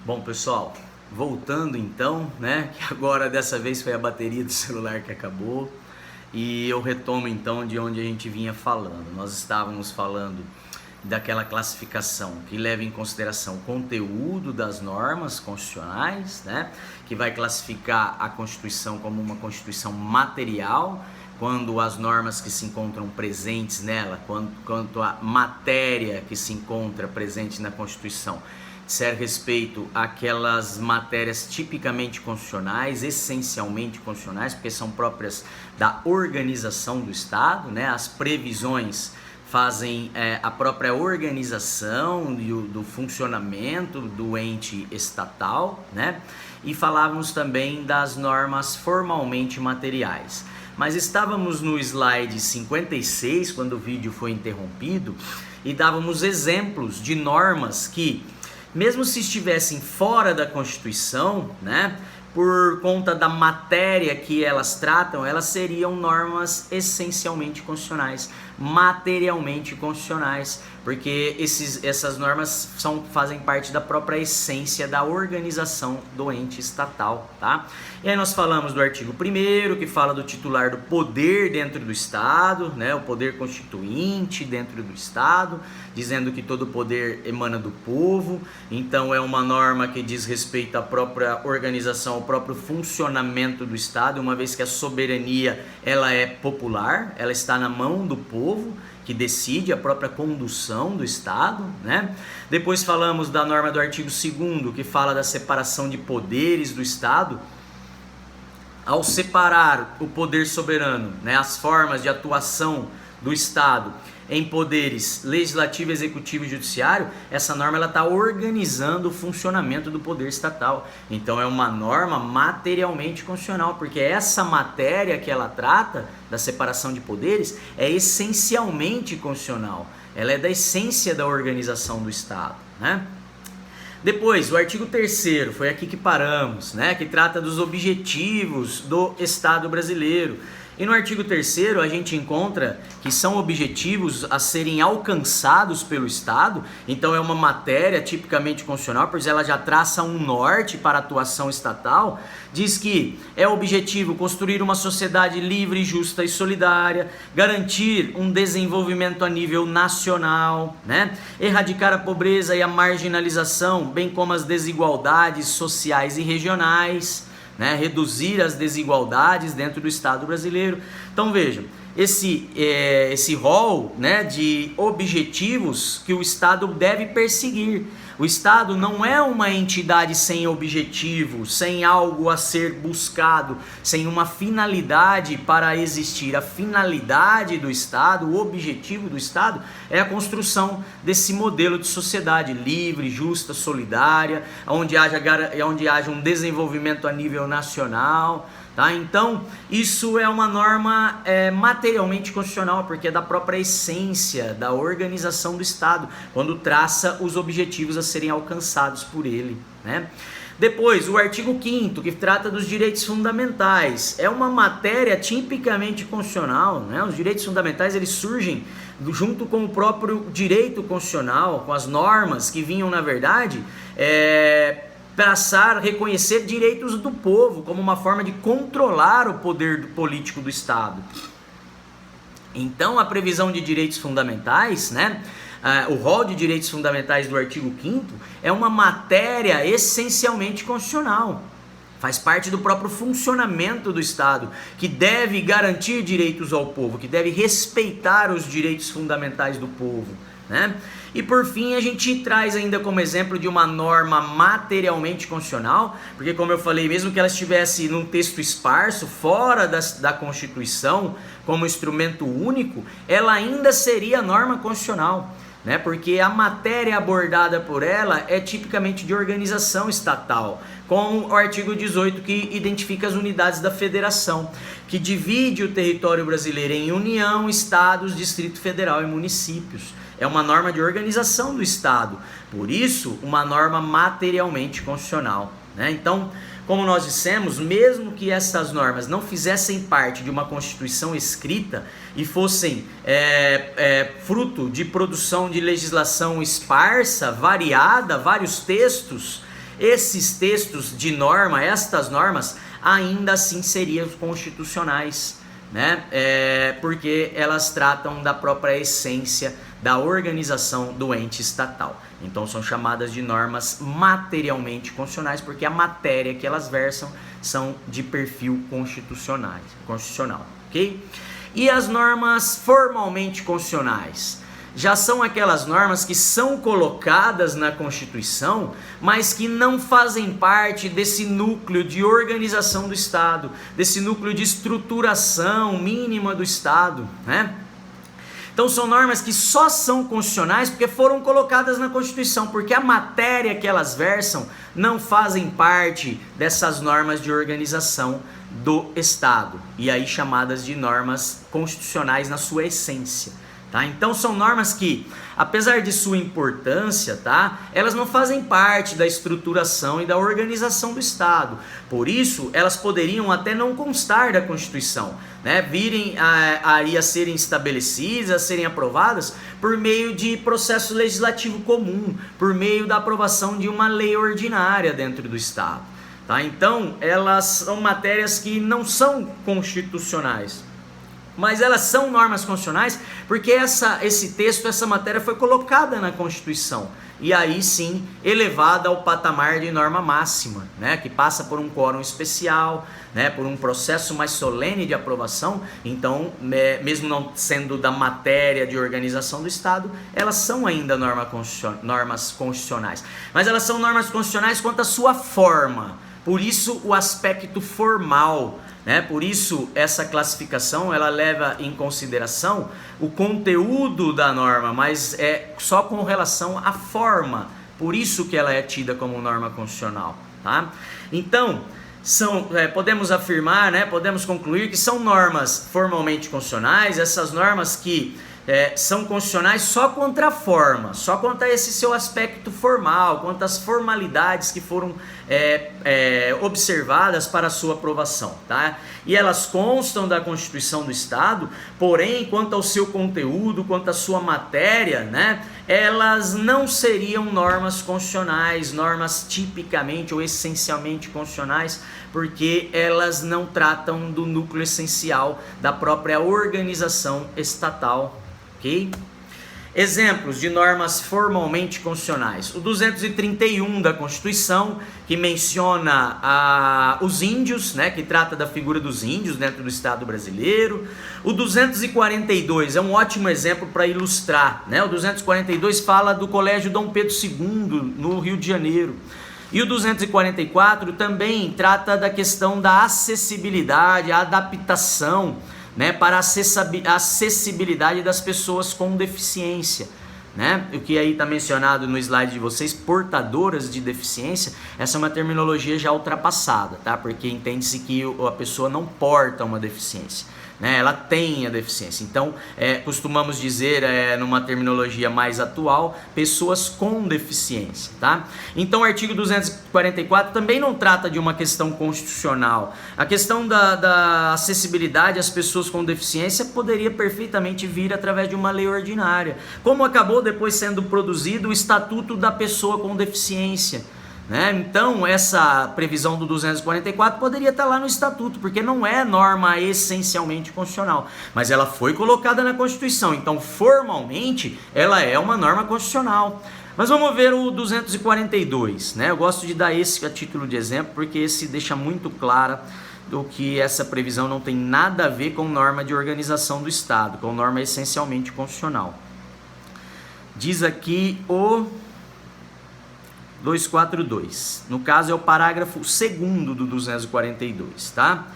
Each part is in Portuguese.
Bom, pessoal, voltando então, né? Que agora dessa vez foi a bateria do celular que acabou e eu retomo então de onde a gente vinha falando. Nós estávamos falando daquela classificação que leva em consideração o conteúdo das normas constitucionais, né? Que vai classificar a Constituição como uma Constituição material, quando as normas que se encontram presentes nela, quanto a matéria que se encontra presente na Constituição, disser respeito àquelas matérias tipicamente constitucionais, essencialmente constitucionais, porque são próprias da organização do Estado, né? As previsões fazem a própria organização do funcionamento do ente estatal, né? E falávamos também das normas formalmente materiais. Mas estávamos no slide 56, quando o vídeo foi interrompido, e dávamos exemplos de normas que, mesmo se estivessem fora da Constituição, né, por conta da matéria que elas tratam, elas seriam normas essencialmente constitucionais, materialmente constitucionais, porque essas normas fazem parte da própria essência da organização do ente estatal, tá? E aí nós falamos do artigo 1º, que fala do titular do poder dentro do Estado, né, o poder constituinte dentro do Estado, dizendo que todo poder emana do povo. Então é uma norma que diz respeito à própria organização, ao próprio funcionamento do Estado, uma vez que a soberania ela é popular, ela está na mão do povo, que decide a própria condução do Estado, né? Depois falamos da norma do artigo 2º, que fala da separação de poderes do Estado. Ao separar o poder soberano, né, as formas de atuação do Estado em poderes legislativo, executivo e judiciário, essa norma está organizando o funcionamento do poder estatal. Então é uma norma materialmente constitucional, porque essa matéria que ela trata, da separação de poderes, é essencialmente constitucional. Ela é da essência da organização do Estado, né? Depois, o artigo 3º, foi aqui que paramos, né, que trata dos objetivos do Estado brasileiro. E no artigo 3º a gente encontra que são objetivos a serem alcançados pelo Estado. Então é uma matéria tipicamente constitucional, pois ela já traça um norte para a atuação estatal. Diz que é objetivo construir uma sociedade livre, justa e solidária, garantir um desenvolvimento a nível nacional, né? Erradicar a pobreza e a marginalização, bem como as desigualdades sociais e regionais, né? Reduzir as desigualdades dentro do Estado brasileiro. Então vejam, esse rol, né, de objetivos que o Estado deve perseguir. O Estado não é uma entidade sem objetivo, sem algo a ser buscado, sem uma finalidade para existir. A finalidade do Estado, o objetivo do Estado é a construção desse modelo de sociedade livre, justa, solidária, onde haja um desenvolvimento a nível nacional. Tá? Então, isso é uma norma materialmente constitucional, porque é da própria essência da organização do Estado, quando traça os objetivos a serem alcançados por ele, né? Depois, o artigo 5º, que trata dos direitos fundamentais, é uma matéria tipicamente constitucional, né? Os direitos fundamentais eles surgem junto com o próprio direito constitucional, com as normas que vinham, na verdade, reconhecer direitos do povo como uma forma de controlar o poder político do Estado. Então, a previsão de direitos fundamentais, né, o rol de direitos fundamentais do artigo 5º é uma matéria essencialmente constitucional. Faz parte do próprio funcionamento do Estado, que deve garantir direitos ao povo, que deve respeitar os direitos fundamentais do povo, né? E por fim a gente traz ainda como exemplo de uma norma materialmente constitucional, porque como eu falei, mesmo que ela estivesse num texto esparso, fora da Constituição, como instrumento único, ela ainda seria norma constitucional, né? Porque a matéria abordada por ela é tipicamente de organização estatal, com o artigo 18 que identifica as unidades da federação, que divide o território brasileiro em União, Estados, Distrito Federal e municípios. É uma norma de organização do Estado, por isso uma norma materialmente constitucional, né? Então, como nós dissemos, mesmo que essas normas não fizessem parte de uma Constituição escrita e fossem fruto de produção de legislação esparsa, variada, vários textos, esses textos de norma, estas normas, ainda assim seriam constitucionais, né? Porque elas tratam da própria essência da organização do ente estatal. Então são chamadas de normas materialmente constitucionais, porque a matéria que elas versam são de perfil constitucional, ok? E as normas formalmente constitucionais? Já são aquelas normas que são colocadas na Constituição, mas que não fazem parte desse núcleo de organização do Estado, desse núcleo de estruturação mínima do Estado, né? Então são normas que só são constitucionais porque foram colocadas na Constituição, porque a matéria que elas versam não fazem parte dessas normas de organização do Estado, e aí chamadas de normas constitucionais na sua essência. Tá? Então são normas que, apesar de sua importância, tá, elas não fazem parte da estruturação e da organização do Estado. Por isso, elas poderiam até não constar da Constituição, né, virem a serem estabelecidas, a serem aprovadas por meio de processo legislativo comum, por meio da aprovação de uma lei ordinária dentro do Estado. Tá? Então, elas são matérias que não são constitucionais, mas elas são normas constitucionais porque esse texto, essa matéria foi colocada na Constituição e aí sim elevada ao patamar de norma máxima, né, que passa por um quórum especial, né, por um processo mais solene de aprovação. Então, mesmo não sendo da matéria de organização do Estado, elas são ainda normas constitucionais, mas elas são normas constitucionais quanto à sua forma, por isso o aspecto formal, né? Por isso essa classificação ela leva em consideração o conteúdo da norma, mas é só com relação à forma, por isso que ela é tida como norma constitucional, tá? Então podemos afirmar, né, podemos concluir que são normas formalmente constitucionais, essas normas que são constitucionais só contra a forma, só contra esse seu aspecto formal, quanto às formalidades que foram observadas para a sua aprovação, tá? E elas constam da Constituição do Estado, porém, quanto ao seu conteúdo, quanto à sua matéria, né, elas não seriam normas constitucionais, normas tipicamente ou essencialmente constitucionais, porque elas não tratam do núcleo essencial da própria organização estatal, ok? Exemplos de normas formalmente constitucionais: o 231 da Constituição, que menciona os índios, né, que trata da figura dos índios dentro do Estado brasileiro. O 242 é um ótimo exemplo para ilustrar, né? O 242 fala do Colégio Dom Pedro II no Rio de Janeiro. E o 244 também trata da questão da acessibilidade, a adaptação, né, para a acessibilidade das pessoas com deficiência, né? O que aí está mencionado no slide de vocês, portadoras de deficiência, essa é uma terminologia já ultrapassada, tá? Porque entende-se que a pessoa não porta uma deficiência, né? Ela tem a deficiência. Então, costumamos dizer, numa terminologia mais atual, pessoas com deficiência, tá? Então, o artigo 244 também não trata de uma questão constitucional. A questão da acessibilidade às pessoas com deficiência poderia perfeitamente vir através de uma lei ordinária, como acabou depois sendo produzido o Estatuto da Pessoa com Deficiência, né? Então, essa previsão do 244 poderia estar lá no Estatuto, porque não é norma essencialmente constitucional, mas ela foi colocada na Constituição, então formalmente ela é uma norma constitucional. Mas vamos ver o 242, né? Eu gosto de dar esse a título de exemplo, porque esse deixa muito clara do que essa previsão não tem nada a ver com norma de organização do Estado, com norma essencialmente constitucional. Diz aqui o 242. No caso é o parágrafo 2º do 242, tá?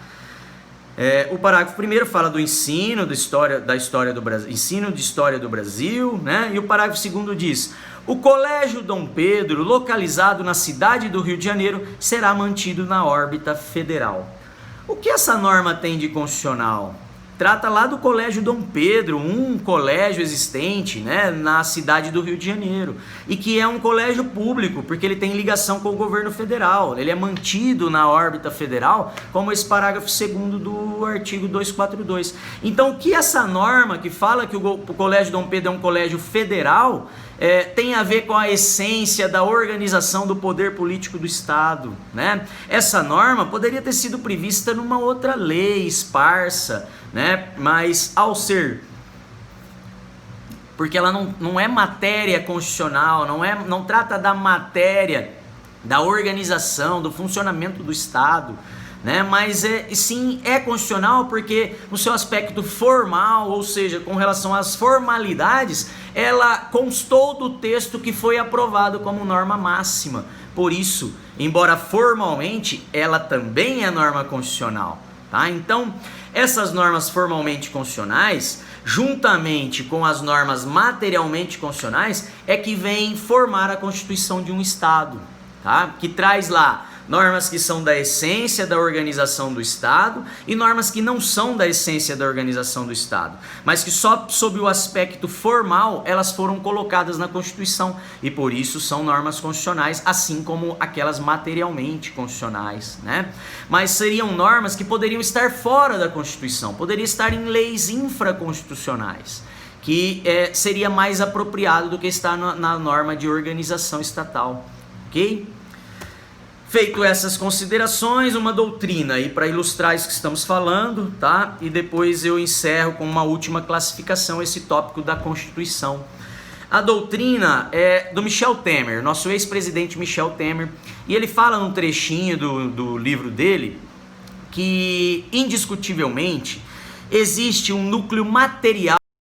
O parágrafo 1º fala do ensino da história do Brasil, ensino de história do Brasil, né? E o parágrafo 2º diz: o Colégio Dom Pedro, localizado na cidade do Rio de Janeiro, será mantido na órbita federal. O que essa norma tem de constitucional? Trata lá do Colégio Dom Pedro, um colégio existente, né, na cidade do Rio de Janeiro, e que é um colégio público, porque ele tem ligação com o governo federal, ele é mantido na órbita federal, como esse parágrafo 2º do artigo 242. Então, o que essa norma que fala que o Colégio Dom Pedro é um colégio federal, tem a ver com a essência da organização do poder político do Estado, né? Essa norma poderia ter sido prevista numa outra lei esparsa, né? Mas ao ser, porque ela não é matéria constitucional, não trata da matéria da organização, do funcionamento do Estado, né? Mas sim é constitucional porque no seu aspecto formal, ou seja, com relação às formalidades, ela constou do texto que foi aprovado como norma máxima. Por isso, embora formalmente, ela também é norma constitucional, tá? Então, essas normas formalmente constitucionais, juntamente com as normas materialmente constitucionais, é que vem formar a Constituição de um Estado, tá? Que traz lá normas que são da essência da organização do Estado e normas que não são da essência da organização do Estado, mas que só sob o aspecto formal elas foram colocadas na Constituição e por isso são normas constitucionais, assim como aquelas materialmente constitucionais, né? Mas seriam normas que poderiam estar fora da Constituição, poderiam estar em leis infraconstitucionais, que seria mais apropriado do que estar na norma de organização estatal, ok? Feito essas considerações, uma doutrina aí para ilustrar isso que estamos falando, tá? E depois eu encerro com uma última classificação esse tópico da Constituição. A doutrina é do Michel Temer, nosso ex-presidente Michel Temer, e ele fala num trechinho do livro dele que indiscutivelmente existe um núcleo material